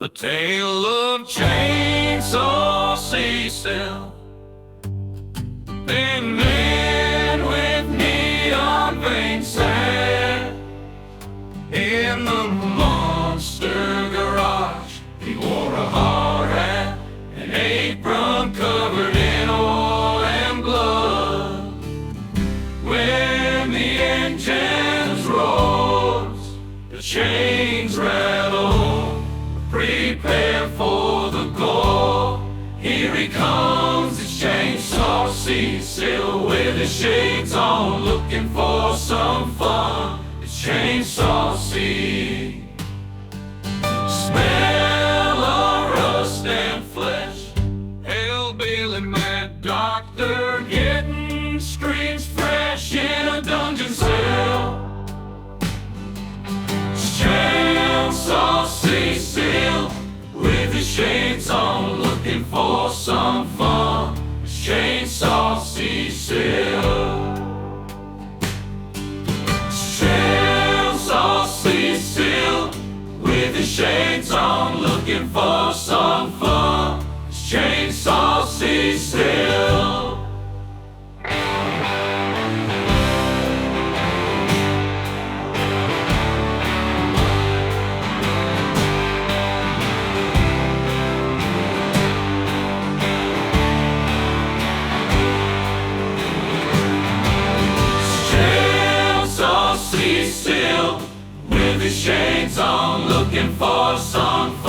The tale of Chainsaw Cecil, the man with neon veins sat in the monster garage. He wore a hard hat, an apron covered in oil and blood. When the engines rose, the chains rattled. Prepare for the gore. Here he comes, it's Chainsaw Cecil with his shades on, looking for some fun. It's Chainsaw Cecil. Smell of rust and flesh, hellbilly mad doctor getting screams fresh in a dungeon cell. Chainsaw Cecil with his shades on, looking for some fun. Chainsaw Cecil. Chainsaw Cecil with his shades on, looking for some fun. Chainsaw Cecil. Cecil with his shades on, looking for some fun.